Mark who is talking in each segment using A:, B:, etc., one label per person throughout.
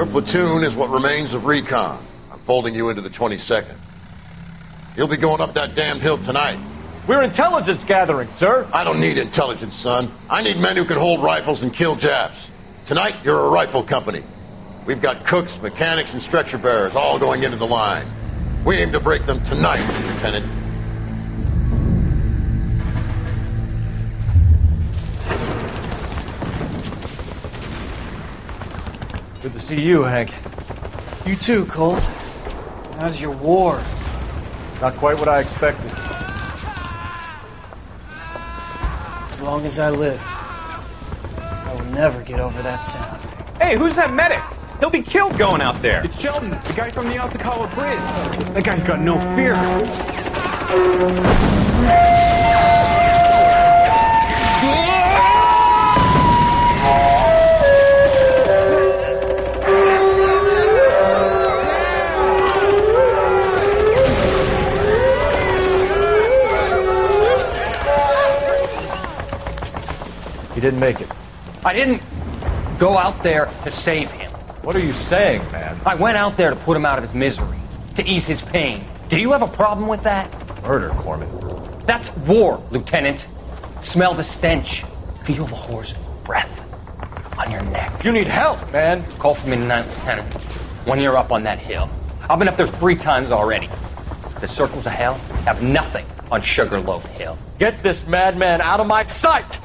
A: Your platoon is what remains of recon. I'm folding you into the 22nd. You'll be going up that damned hill tonight.
B: We're intelligence gathering, sir.
A: I don't need intelligence, son. I need men who can hold rifles and kill Japs. Tonight, you're a rifle company. We've got cooks, mechanics, and stretcher bearers all going into the line. We aim to break them tonight, Lieutenant.
B: Good to see you, Hank.
C: You too, Cole. How's your war?
B: Not quite what I expected.
C: As long as I live, I will never get over that sound.
D: Hey, who's that medic? He'll be killed going out there. It's Sheldon, the guy from the Osakawa Bridge. That guy's got no fear.
B: He didn't make it.
E: I didn't go out there to save him.
B: What are you saying, man?
E: I went out there to put him out of his misery, to ease his pain. Do you have a problem with that?
B: Murder, Corman.
E: That's war, Lieutenant. Smell the stench. Feel the horse's breath on your neck.
B: You need help, man.
E: Call for me tonight, Lieutenant. When you're up on that hill. I've been up there 3 times already. The circles of hell have nothing on Sugarloaf Hill.
B: Get this madman out of my sight!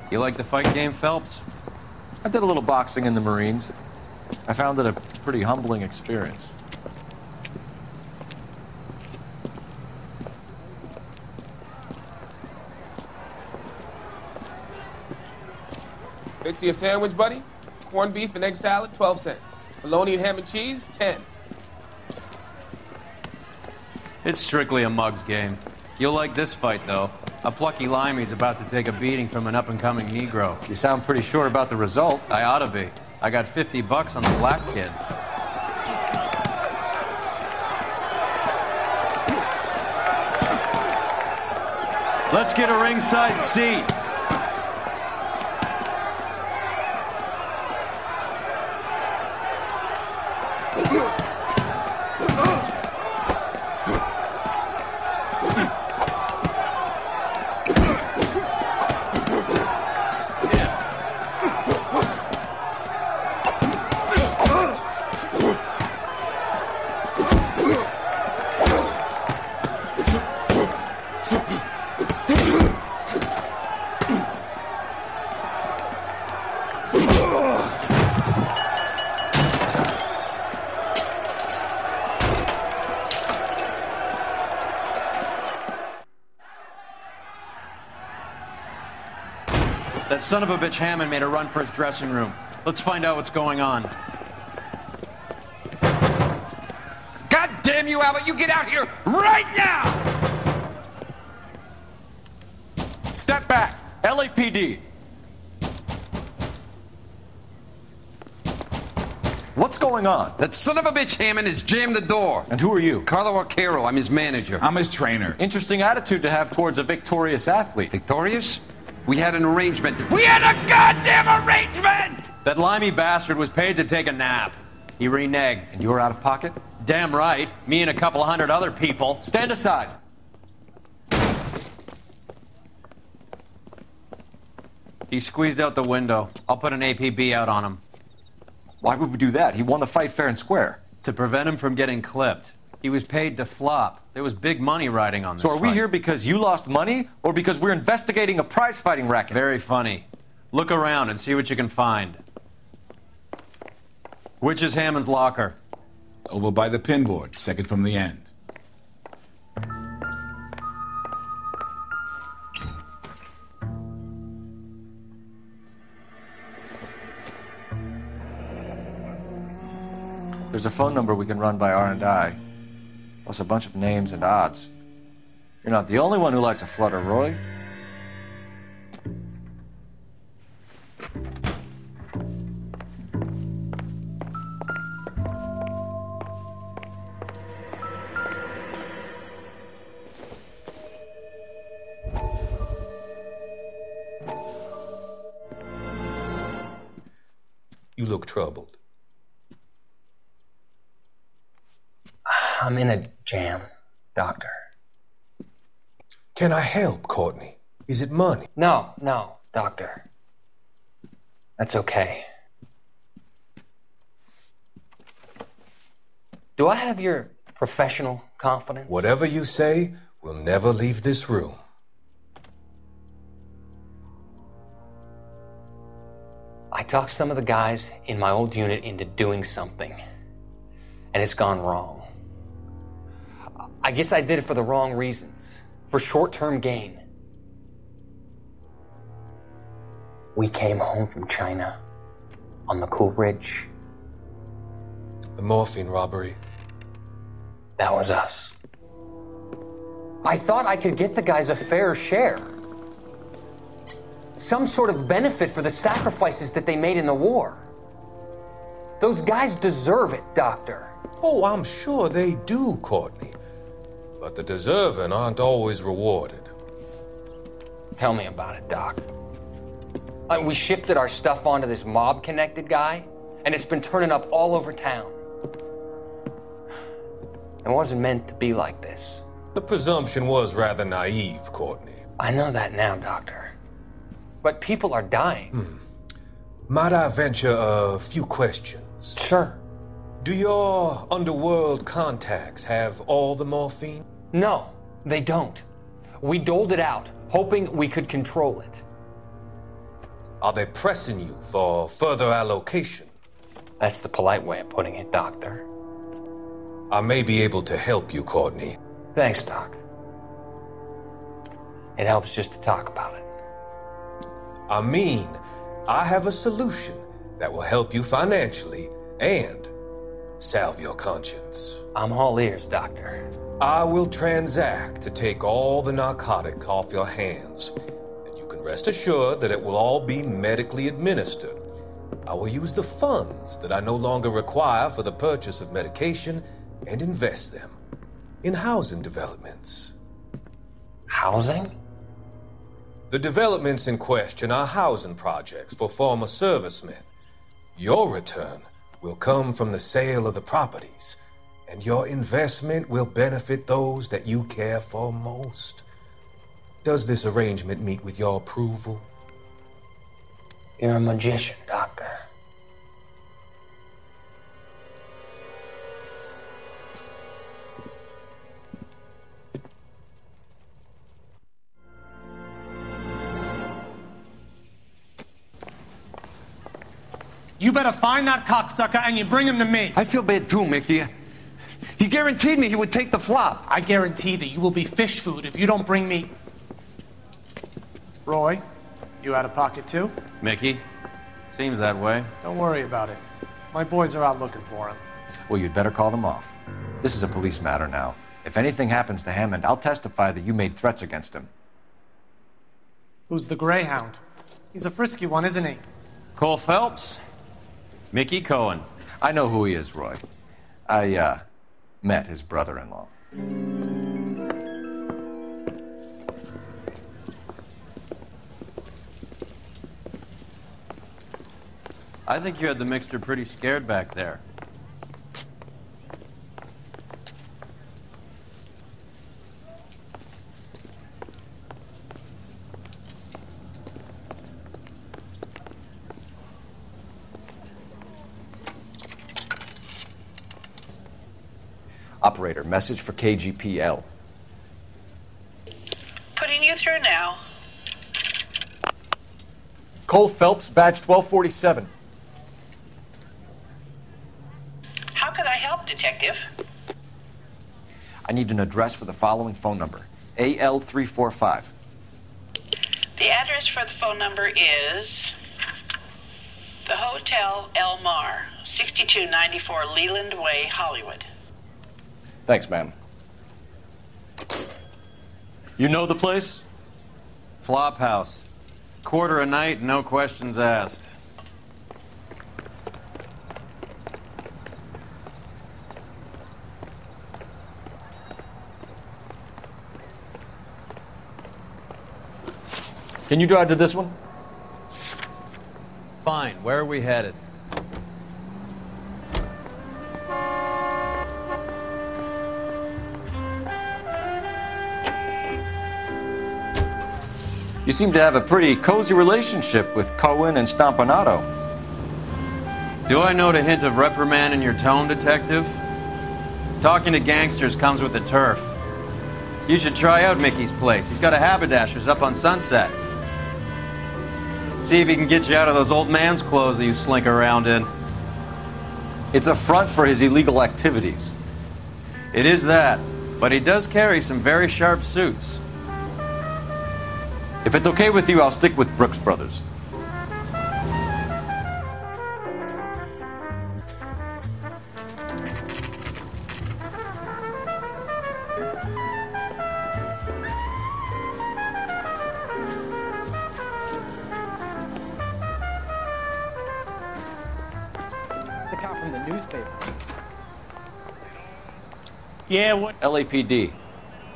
F: You like the fight game, Phelps? I did a little boxing in the Marines. I found it a pretty humbling experience.
G: Fix you a sandwich, buddy? Corned beef and egg salad, 12 cents. Bologna and ham and cheese, 10.
F: It's strictly a mug's game. You'll like this fight, though. A plucky limey's about to take a beating from an up-and-coming Negro. You sound pretty sure about the result. I ought to be. I got $50 on the black kid. Let's get a ringside seat. That son of a bitch Hammond made a run for his dressing room. Let's find out what's going on.
H: God damn you, Albert! You get out here right now!
F: Step back! LAPD! What's going on?
H: That son of a bitch Hammond has jammed the door.
F: And who are you?
H: Carlo Arcaro. I'm his manager.
I: I'm his trainer.
F: Interesting attitude to have towards a victorious athlete.
H: Victorious? We had an arrangement. We had a goddamn arrangement!
F: That limey bastard was paid to take a nap. He reneged. And you were out of pocket? Damn right. Me and a couple of hundred other people. Stand aside. He squeezed out the window. I'll put an APB out on him. Why would we do that? He won the fight fair and square. To prevent him from getting clipped. He was paid to flop. There was big money riding on this
J: So are we here because you lost money, or because we're investigating a prize-fighting racket?
F: Very funny. Look around and see what you can find. Which is Hammond's locker?
I: Over by the pinboard, second from the end.
J: There's a phone number we can run by R&I, plus a bunch of names and odds. You're not the only one who likes a flutter, Roy.
K: You look troubled.
E: I'm in a jam, Doctor.
K: Can I help, Courtney? Is it money?
E: No, Doctor. That's okay. Do I have your professional confidence?
K: Whatever you say, we'll never leave this room.
E: I talked some of the guys in my old unit into doing something, and it's gone wrong. I guess I did it for the wrong reasons, for short-term gain. We came home from China on the Cool Ridge.
K: The morphine robbery.
E: That was us. I thought I could get the guys a fair share. Some sort of benefit for the sacrifices that they made in the war. Those guys deserve it, Doctor.
K: Oh, I'm sure they do, Courtney. But the deserving aren't always rewarded.
E: Tell me about it, Doc. We shifted our stuff onto this mob-connected guy, and it's been turning up all over town. It wasn't meant to be like this.
K: The presumption was rather naive, Courtney.
E: I know that now, Doctor. But people are dying.
K: Might I venture a few questions?
E: Sure.
K: Do your underworld contacts have all the morphine?
E: No, they don't. We doled it out, hoping we could control it.
K: Are they pressing you for further allocation?
E: That's the polite way of putting it, Doctor.
K: I may be able to help you, Courtney.
E: Thanks, Doc. It helps just to talk about it.
K: I mean, I have a solution that will help you financially and salve your conscience.
E: I'm all ears, Doctor.
K: I will transact to take all the narcotic off your hands. And you can rest assured that it will all be medically administered. I will use the funds that I no longer require for the purchase of medication and invest them in housing developments.
E: Housing?
K: The developments in question are housing projects for former servicemen. Your return will come from the sale of the properties, and your investment will benefit those that you care for most. Does this arrangement meet with your approval?
E: You're a magician, Doctor.
L: You better find that cocksucker and you bring him to me.
H: I feel bad too, Mickey. He guaranteed me he would take the flop.
L: I guarantee that you will be fish food if you don't bring me... Roy, you out of pocket too?
F: Mickey? Seems that way.
L: Don't worry about it. My boys are out looking for him.
J: Well, you'd better call them off. This is a police matter now. If anything happens to Hammond, I'll testify that you made threats against him.
L: Who's the Greyhound? He's a frisky one, isn't he?
F: Cole Phelps? Mickey Cohen.
J: I know who he is, Roy. I, met his brother-in-law.
F: I think you had the mixture pretty scared back there.
J: Operator, message for KGPL.
M: Putting you through now.
B: Cole Phelps, badge 1247.
M: How could I help, Detective?
J: I need an address for the following phone number. AL345.
M: The address for the phone number is the Hotel El Mar, 6294 Leland Way, Hollywood.
J: Thanks, ma'am. You know the place?
F: Flop house. Quarter a night, no questions asked.
B: Can you drive to this one?
F: Fine, where are we headed?
J: You seem to have a pretty cozy relationship with Cohen and Stompanato.
F: Do I note a hint of reprimand in your tone, detective? Talking to gangsters comes with the turf. You should try out Mickey's place. He's got a haberdasher's up on Sunset. See if he can get you out of those old man's clothes that you slink around in.
J: It's a front for his illegal activities.
F: It is that, but he does carry some very sharp suits.
J: If it's okay with you, I'll stick with Brooks Brothers.
N: The cop from the newspaper.
C: Yeah, what?
J: LAPD.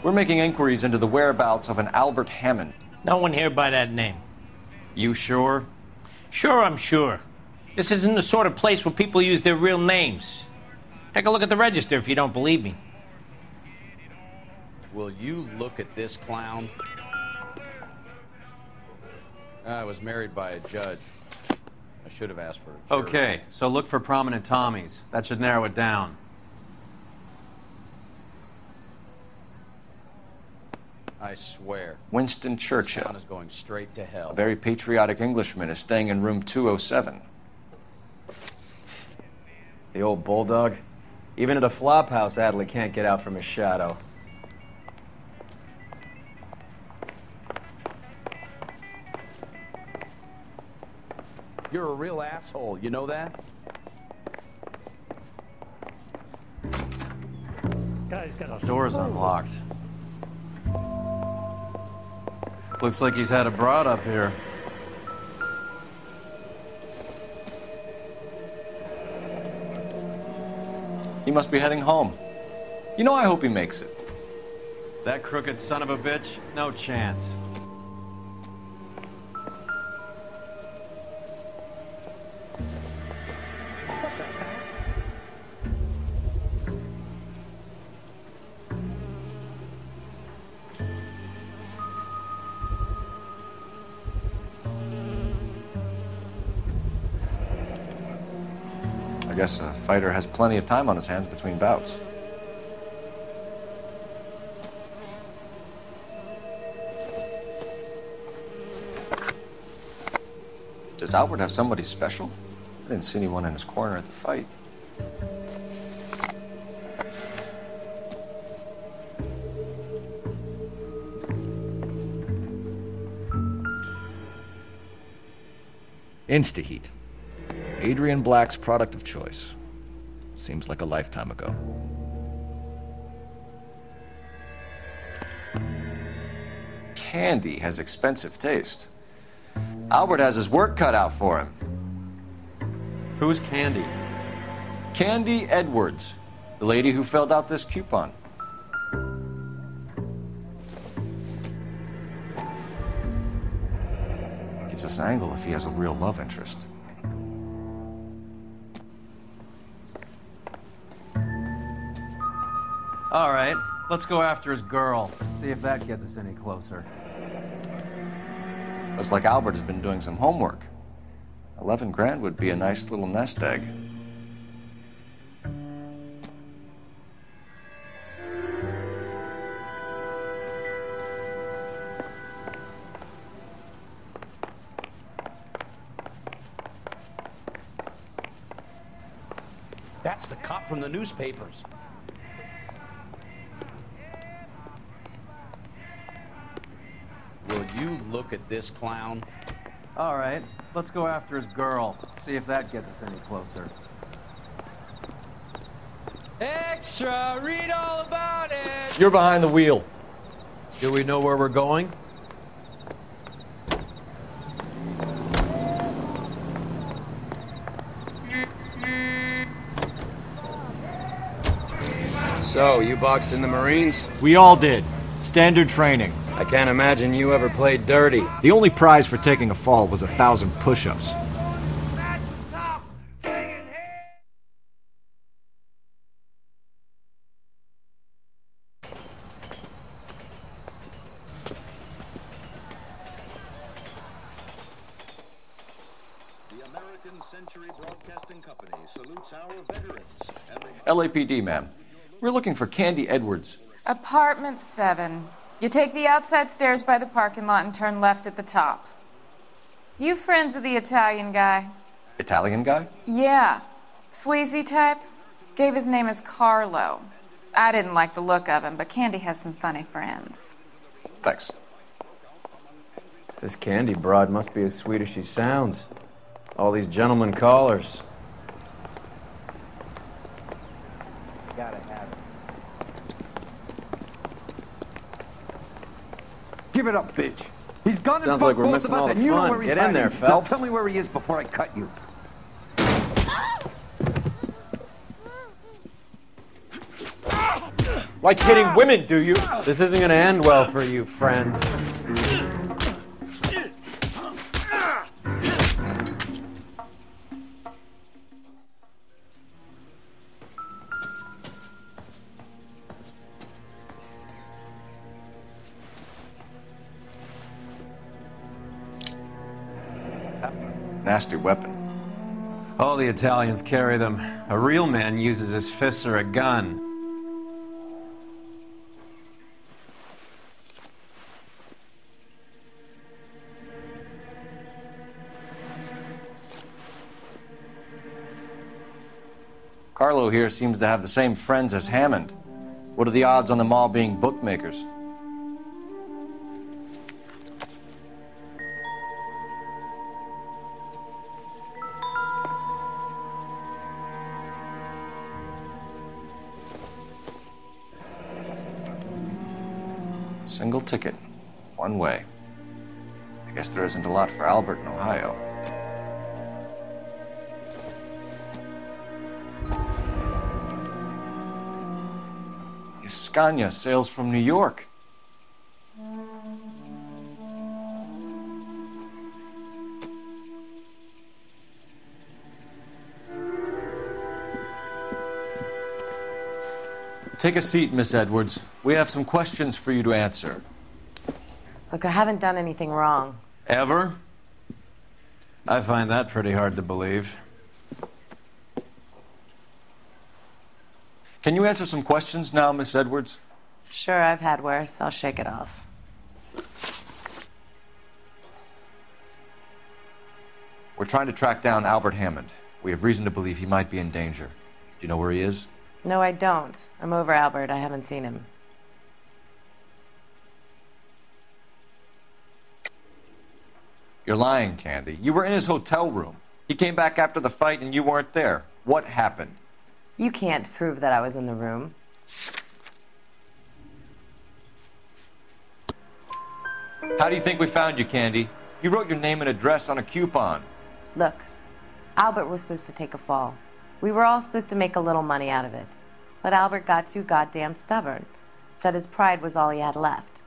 J: We're making inquiries into the whereabouts of an Albert Hammond.
C: No one here by that name.
F: You sure?
C: Sure, I'm sure. This isn't the sort of place where people use their real names. Take a look at the register if you don't believe me.
H: Will you look at this clown? I was married by a judge. I should have asked for a jury.
F: Okay, so look for prominent Tommies. That should narrow it down.
H: I swear.
J: Winston
H: This
J: Churchill,
H: town is going straight to hell.
J: a very patriotic Englishman, is staying in room 207.
O: The old bulldog. Even at a flop house, Adley can't get out from his shadow.
H: You're a real asshole, you know that?
F: Door's unlocked. Looks like he's had a broad up here.
J: He must be heading home. You know, I hope he makes it.
F: That crooked son of a bitch? No chance.
J: I guess a fighter has plenty of time on his hands between bouts. Does Albert have somebody special? I didn't see anyone in his corner at the fight.
P: Instaheat. Adrian Black's product of choice. Seems like a lifetime ago.
J: Candy has expensive taste. Albert has his work cut out for him.
F: Who's Candy?
J: Candy Edwards, the lady who filled out this coupon. Gives us an angle if he has a real love interest.
F: All right, let's go after his girl. See if that gets us any closer.
J: Looks like Albert has been doing some homework. 11 grand would be a nice little nest egg.
H: That's the cop from the newspapers. Will you look at this clown?
F: All right, let's go after his girl. See if that gets us any closer.
N: Extra! Read all about it!
B: You're behind the wheel.
F: Do we know where we're going?
Q: So, you boxed in the Marines?
B: We all did. Standard training.
Q: I can't imagine you ever played dirty.
B: The only prize for taking a fall was 1,000 push-ups.
J: LAPD, ma'am. We're looking for Candy Edwards.
R: Apartment 7. You take the outside stairs by the parking lot and turn left at the top. You friends of the Italian guy?
J: Italian guy?
R: Yeah. Sleazy type. Gave his name as Carlo. I didn't like the look of him, but Candy has some funny friends.
J: Thanks.
O: This Candy broad must be as sweet as she sounds. All these gentlemen callers.
N: Gotta have it.
H: Give it up, bitch. He's gone and
O: Sounds
H: fucked
O: like we're
H: both
O: missing
H: of us,
O: all the
H: and you know
O: fun.
H: where he's
O: Get in there,
H: hiding. Now
O: Phelps.
H: tell me where he is before I cut you.
B: Like hitting women, do you?
O: This isn't gonna end well for you, friend.
J: Nasty weapon.
F: All the Italians carry them. A real man uses his fists or a gun.
J: Carlo here seems to have the same friends as Hammond. What are the odds on them all being bookmakers? Single ticket, one way. I guess there isn't a lot for Albert in Ohio. Scania sails from New York. Take a seat, Miss Edwards. We have some questions for you to answer.
S: Look, I haven't done anything wrong.
F: Ever? I find that pretty hard to believe.
J: Can you answer some questions now, Miss Edwards?
S: Sure, I've had worse. I'll shake it off.
J: We're trying to track down Albert Hammond. We have reason to believe he might be in danger. Do you know where he is?
S: No, I don't. I'm over Albert. I haven't seen him.
J: You're lying, Candy. You were in his hotel room. He came back after the fight and you weren't there. What happened?
S: You can't prove that I was in the room.
J: How do you think we found you, Candy? You wrote your name and address on a coupon.
S: Look, Albert was supposed to take a fall. We were all supposed to make a little money out of it. But Albert got too goddamn stubborn. Said his pride was all he had left.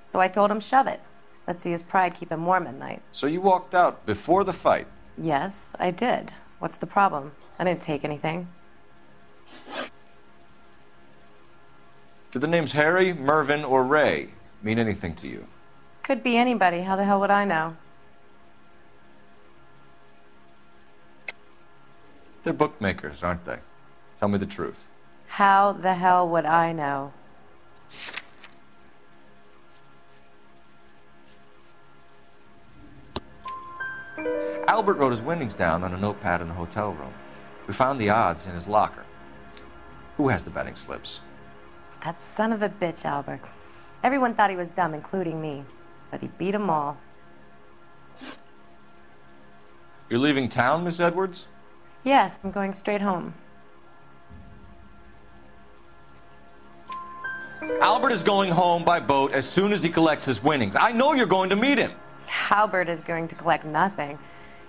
S: So I told him, shove it. Let's see his pride keep him warm at night.
J: So you walked out before the fight?
S: Yes, I did. What's the problem? I didn't take anything.
J: Do the names Harry, Mervyn, or Ray mean anything to you?
S: Could be anybody. How the hell would I know?
J: They're bookmakers, aren't they? Tell me the truth.
S: How the hell would I know?
J: Albert wrote his winnings down on a notepad in the hotel room. We found the odds in his locker. Who has the betting slips?
S: That son of a bitch, Albert. Everyone thought he was dumb, including me. But he beat them all.
J: You're leaving town, Miss Edwards?
S: Yes, I'm going straight home.
J: Albert is going home by boat as soon as he collects his winnings. I know you're going to meet him.
S: Albert is going to collect nothing.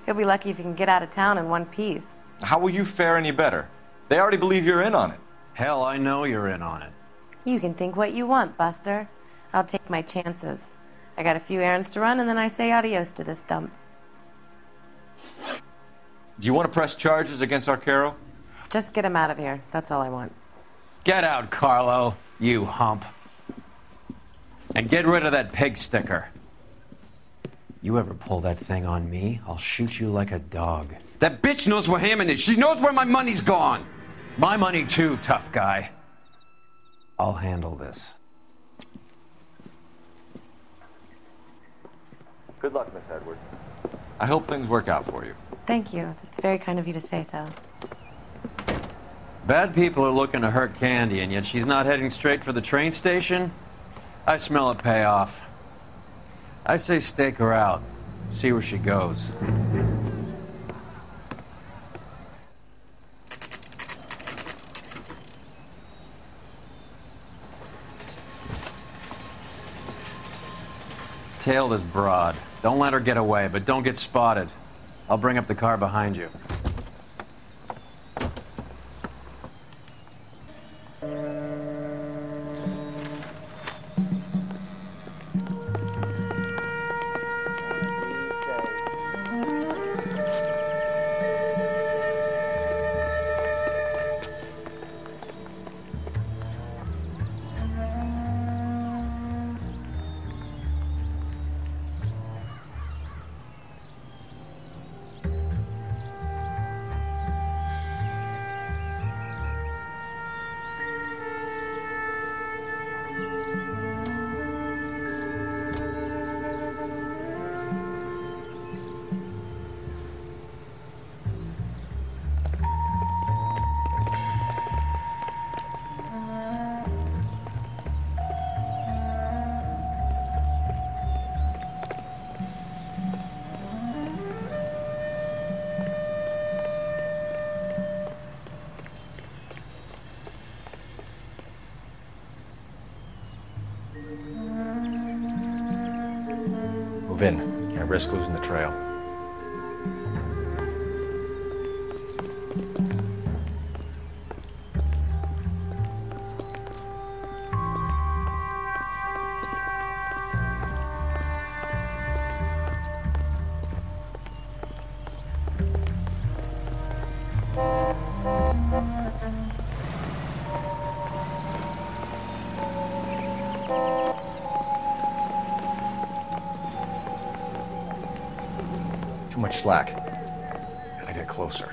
S: He'll be lucky if he can get out of town in one piece.
J: How will you fare any better? They already believe you're in on it.
F: Hell, I know you're in on it.
S: You can think what you want, Buster. I'll take my chances. I got a few errands to run, and then I say adios to this dump.
J: Do you want to press charges against Arcaro?
S: Just get him out of here. That's all I want.
F: Get out, Carlo, you hump. And get rid of that pig sticker. You ever pull that thing on me, I'll shoot you like a dog.
H: That bitch knows where Hammond is. She knows where my money's gone.
F: My money too, tough guy. I'll handle this.
J: Good luck, Miss Edwards. I hope things work out for you.
S: Thank you. It's very kind of you to say so.
F: Bad people are looking to hurt Candy, and yet she's not heading straight for the train station? I smell a payoff. I say stake her out. See where she goes. Tail this broad. Don't let her get away, but don't get spotted. I'll bring up the car behind you.
J: Move in. Can't risk losing the trail. Too much slack. Gotta get closer.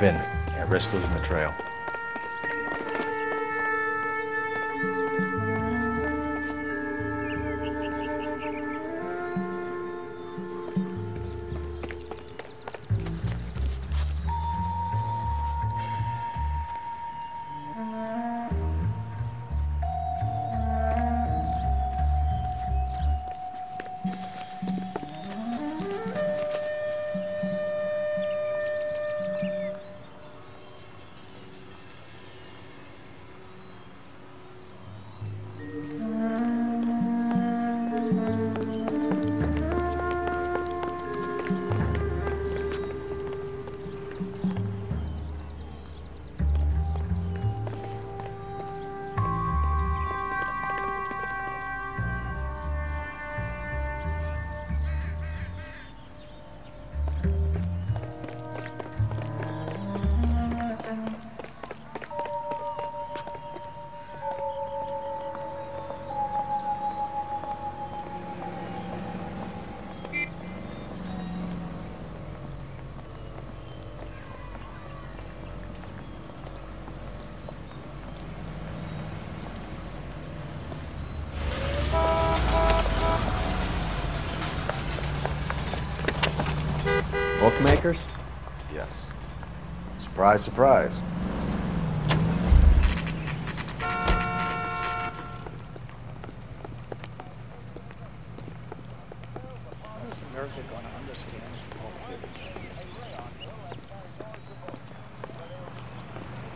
J: Move in. Can't risk losing the trail.
O: Bookmakers?
P: Yes. Surprise, surprise.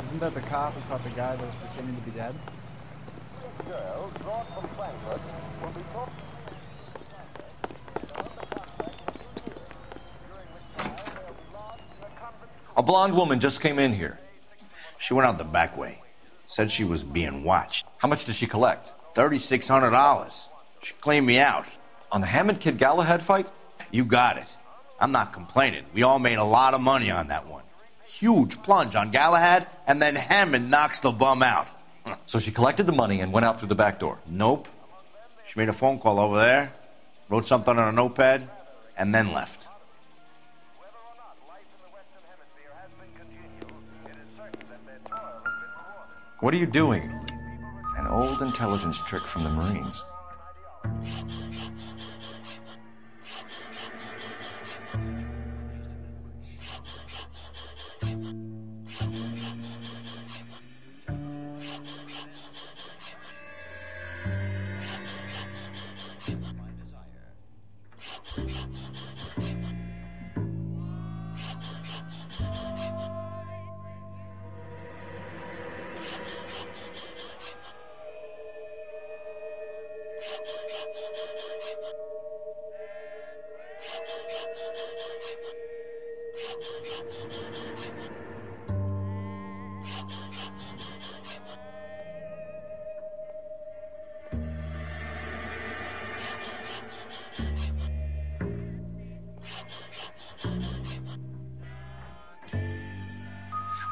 T: Isn't that the cop who caught the guy that was pretending to be dead?
J: A blonde woman just came in here.
U: She went out the back way. Said she was being watched.
J: How much did she collect?
U: $3,600. She cleaned me out.
J: On the Hammond Kid Galahad fight?
U: You got it. I'm not complaining. We all made a lot of money on that one. Huge plunge on Galahad, and then Hammond knocks the bum out.
J: So she collected the money and went out through the back door?
U: Nope. She made a phone call over there, wrote something on a notepad, and then left.
J: What are you doing? An old intelligence trick from the Marines.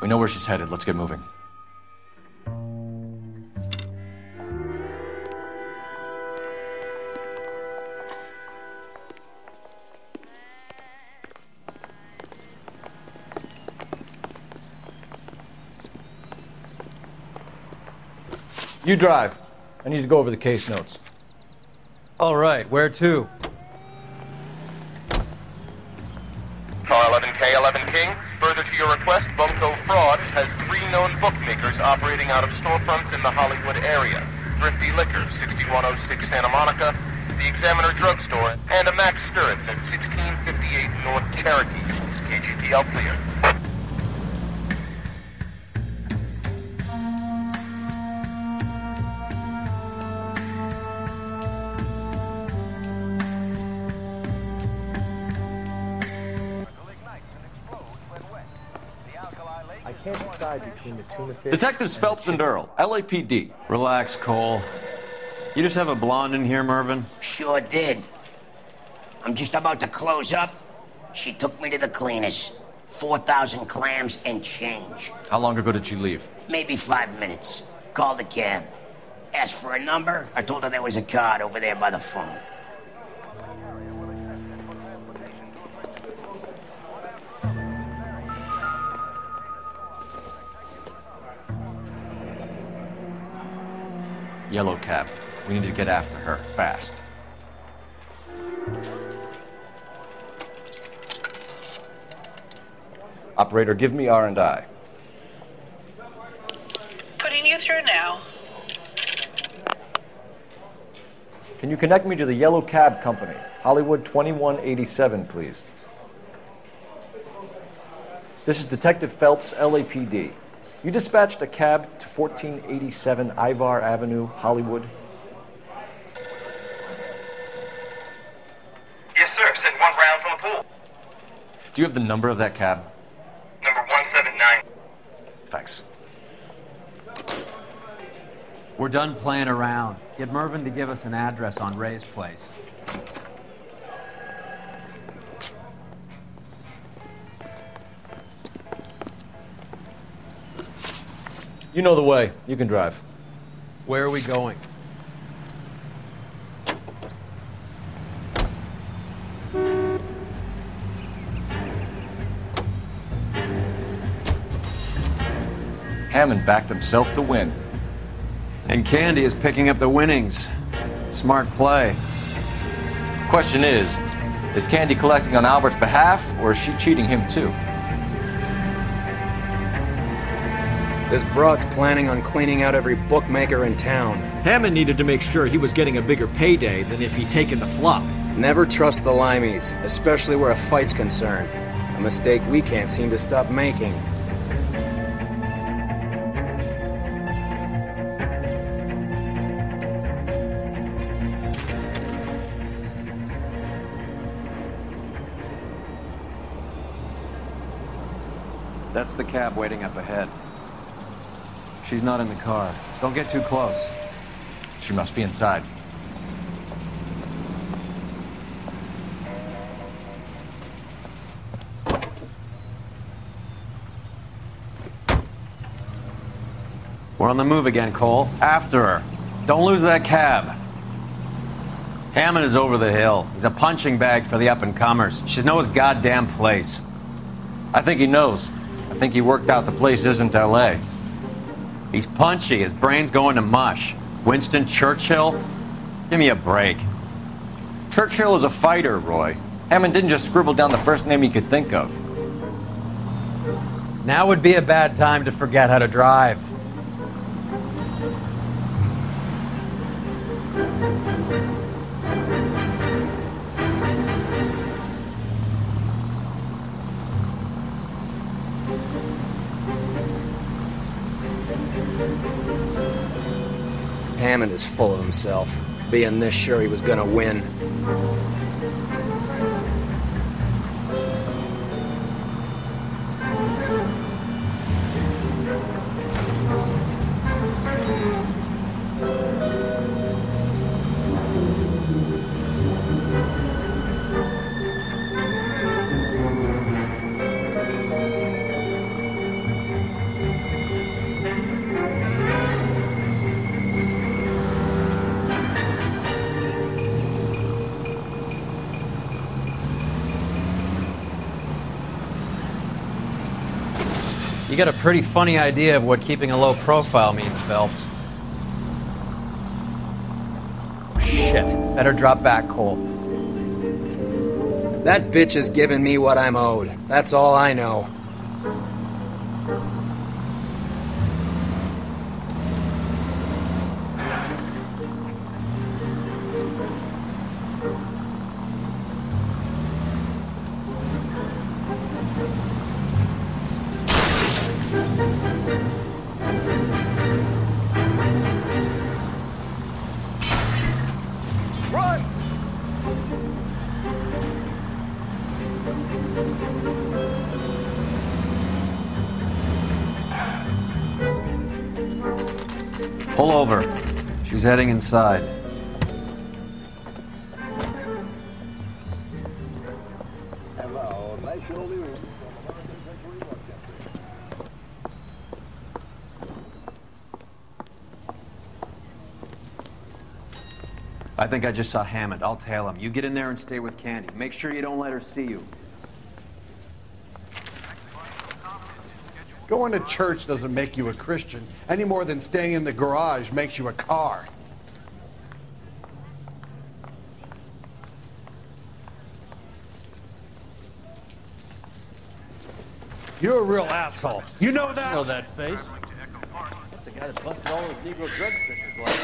J: We know where she's headed. Let's get moving.
B: You drive. I need to go over the case notes.
Q: All right, where to?
V: Car 11K, 11 King. Further to your request, Bunko Fraud has 3 known bookmakers operating out of storefronts in the Hollywood area. Thrifty Liquor, 6106 Santa Monica, the Examiner Drugstore, and a Max Spirits at 1658 North Cherokee. KGPL clear.
J: Detectives Phelps and Earl, LAPD.
F: Relax, Cole. You just have a blonde in here, Mervyn?
W: Sure did. I'm just about to close up. She took me to the cleaners. 4,000 clams and change.
J: How long ago did she leave?
W: Maybe 5 minutes. Called a cab. Asked for a number. I told her there was a card over there by the phone.
J: Yellow cab. We need to get after her, fast. Operator, give me R&I.
M: Putting you through now.
B: Can you connect me to the Yellow Cab Company? Hollywood 2187, please. This is Detective Phelps, LAPD. You dispatched a cab to 1487 Ivar Avenue, Hollywood?
A: Yes, sir. Send one round from the pool.
J: Do you have the number of that cab?
A: Number 179.
J: Thanks.
F: We're done playing around. Get Mervyn to give us an address on Ray's place.
B: You know the way. You can drive.
F: Where are we going?
J: Hammond backed himself to win.
F: And Candy is picking up the winnings. Smart play.
J: Question is Candy collecting on Albert's behalf, or is she cheating him too?
O: This broad's planning on cleaning out every bookmaker in town.
P: Hammond needed to make sure he was getting a bigger payday than if he'd taken the flop.
O: Never trust the Limeys, especially where a fight's concerned. A mistake we can't seem to stop making.
F: That's the cab waiting up ahead. She's not in the car. Don't get too close.
J: She must be inside.
F: We're on the move again, Cole. After her. Don't lose that cab. Hammond is over the hill. He's a punching bag for the up-and-comers. She knows his goddamn place.
J: I think he knows. I think he worked out the place isn't L.A.
F: He's punchy. His brain's going to mush. Winston Churchill? Give me a break.
J: Churchill is a fighter, Roy. Hammond didn't just scribble down the first name he could think of.
F: Now would be a bad time to forget how to drive.
O: Hammond is full of himself, being this sure he was gonna win.
F: You got a pretty funny idea of what keeping a low profile means, Phelps. Shit. Better drop back, Cole.
O: That bitch is giving me what I'm owed. That's all I know.
F: Pull over. She's heading inside. I think I just saw Hammond. I'll tail him. You get in there and stay with Candy. Make sure you don't let her see you.
T: Going to church doesn't make you a Christian any more than staying in the garage makes you a car.
D: You're a real asshole. You know that?
O: I know that face. That's the guy that busted all those Negro drug fishers like.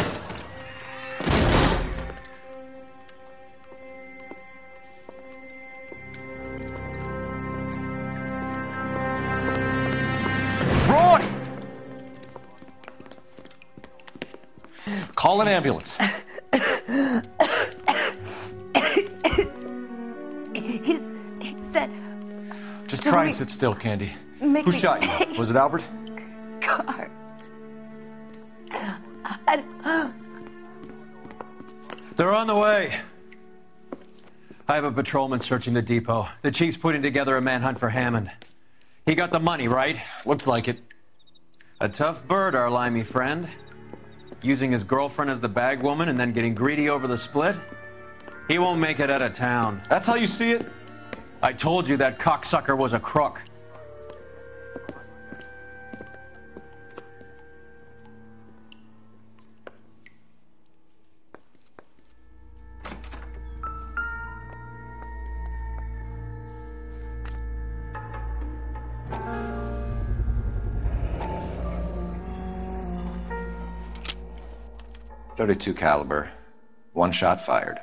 J: Roy! Call an ambulance.
S: He said...
J: Just try and sit still, Candy.
S: Make
J: Who
S: me-
J: shot you? Was it Albert?
S: Car.
F: They're on the way. I have a patrolman searching the depot. The chief's putting together a manhunt for Hammond. He got the money, right?
J: Looks like it.
F: A tough bird, our limey friend. Using his girlfriend as the bag woman and then getting greedy over the split. He won't make it out of town.
J: That's how you see it?
F: I told you that cocksucker was a crook.
J: .32 caliber. One shot fired.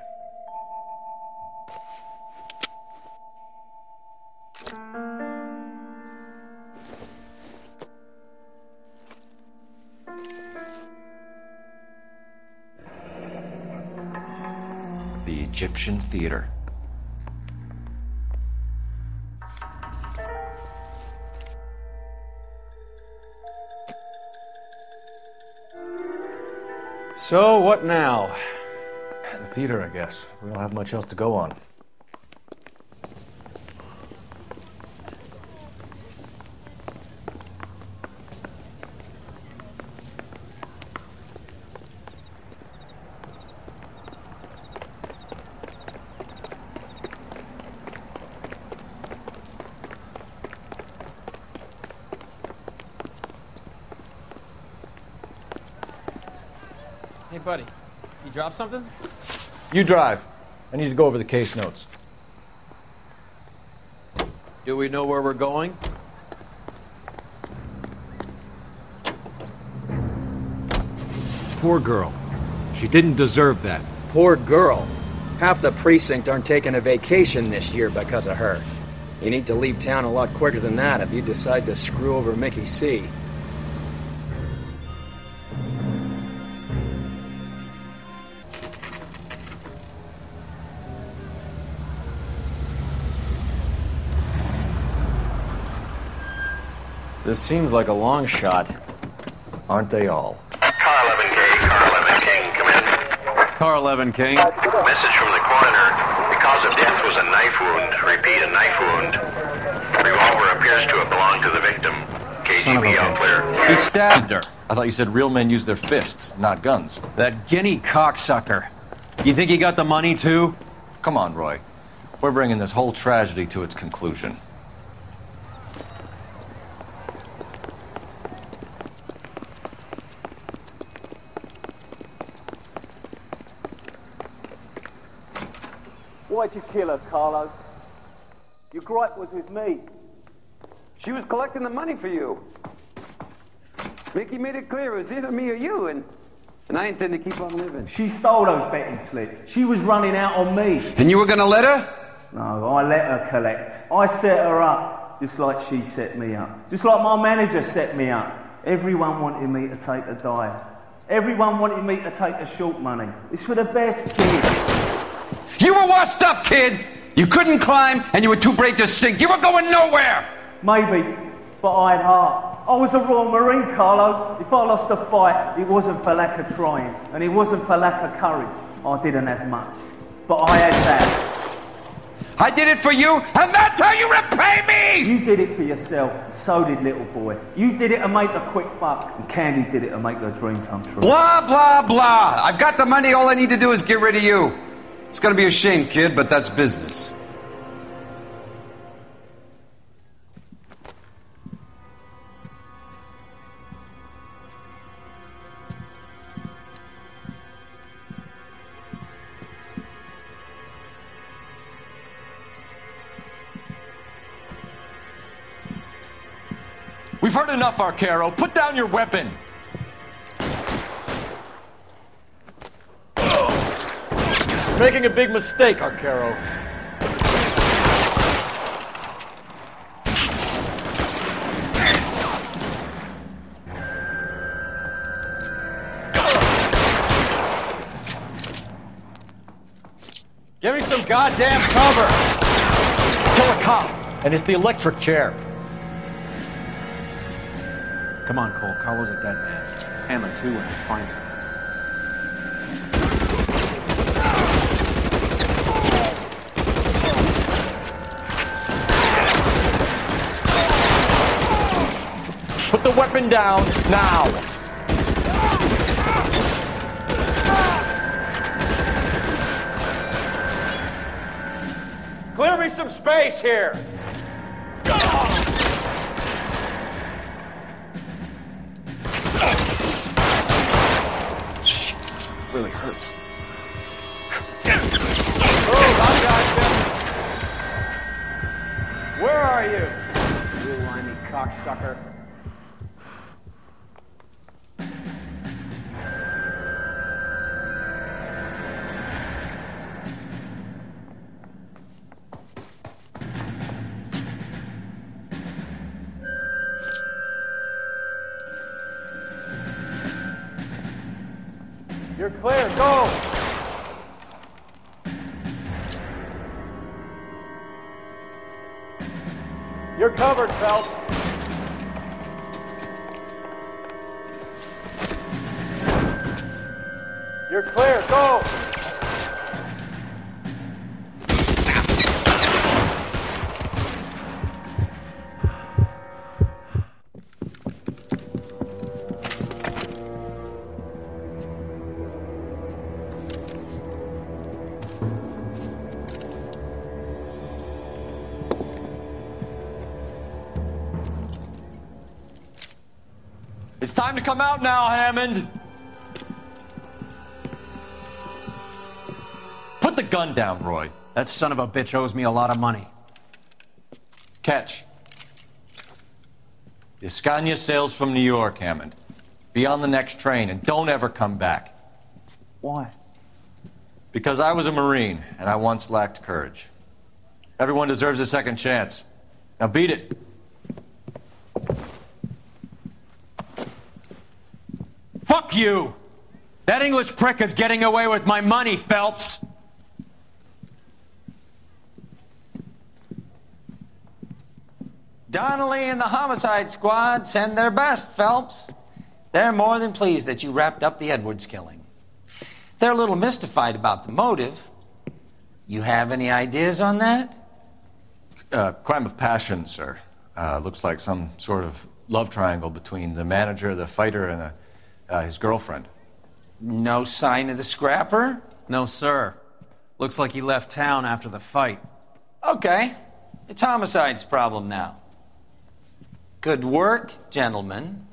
J: The Egyptian Theater.
O: So, what now?
B: The theater, I guess. We don't have much else to go on.
Q: Hey, buddy, you dropped something?
B: You drive. I need to go over the case notes.
F: Do we know where we're going?
D: Poor girl. She didn't deserve that.
G: Poor girl. Half the precinct aren't taking a vacation this year because of her. You need to leave town a lot quicker than that if you decide to screw over Mickey C.
O: This seems like a long shot.
B: Aren't they all?
V: Car 11K, Car 11 King, come in.
F: Car 11 King.
V: Message from the coroner. The cause of death was a knife wound. Repeat, a knife wound. Revolver appears to have belonged to the victim.
J: Son of a
V: KGB all clear.
J: bitch.
F: He stabbed her.
J: I thought you said real men use their fists, not guns.
F: That guinea cocksucker. You think he got the money, too?
J: Come on, Roy. We're bringing this whole tragedy to its conclusion.
I: Why'd you kill her, Carlo? Your gripe was with me.
H: She was collecting the money for you. Mickey made it clear it was either me or you, and I intend to keep on living.
I: She stole those betting slips. She was running out on me.
H: And you were gonna let her?
I: No, I let her collect. I set her up, just like she set me up. Just like my manager set me up. Everyone wanted me to take a dive. Everyone wanted me to take the short money. It's for the best kid.
H: You were washed up, kid! You couldn't climb, and you were too brave to sink. You were going nowhere!
I: Maybe, but I had heart. I was a Royal Marine, Carlo. If I lost a fight, it wasn't for lack of trying, and it wasn't for lack of courage. I didn't have much, but I had that.
H: I did it for you, and that's how you repay me!
I: You did it for yourself, so did little boy. You did it to make a quick buck, and Candy did it to make her dream come true.
H: Blah, blah, blah. I've got the money. All I need to do is get rid of you. It's gonna be a shame, kid, but that's business.
J: We've heard enough, Arcaro. Put down your weapon.
B: You're making a big mistake, Arcaro.
E: Give me some goddamn cover!
B: Kill a cop, and it's the electric chair.
F: Come on, Cole. Carlo's a dead man. Hammond, too, when I find him.
B: Put the weapon down, now!
E: Clear me some space here!
J: Shit, really hurts.
E: Where are you? You limey cocksucker. You're clear, go! You're covered, Phelps. You're clear, go!
J: It's time to come out now, Hammond. Put the gun down, Roy.
F: That son of a bitch owes me a lot of money.
J: Catch. The Scania sails from New York, Hammond. Be on the next train and don't ever come back.
F: Why?
J: Because I was a Marine and I once lacked courage. Everyone deserves a second chance. Now beat it.
F: Fuck you! That English prick is getting away with my money, Phelps!
K: Donnelly and the homicide squad send their best, Phelps. They're more than pleased that you wrapped up the Edwards killing. They're a little mystified about the motive. You have any ideas on that?
J: Crime of passion, sir. Looks like some sort of love triangle between the manager, the fighter, and his girlfriend.
K: No sign of the scrapper?
F: No, sir. Looks like he left town after the fight.
K: Okay. It's homicide's problem now. Good work, gentlemen.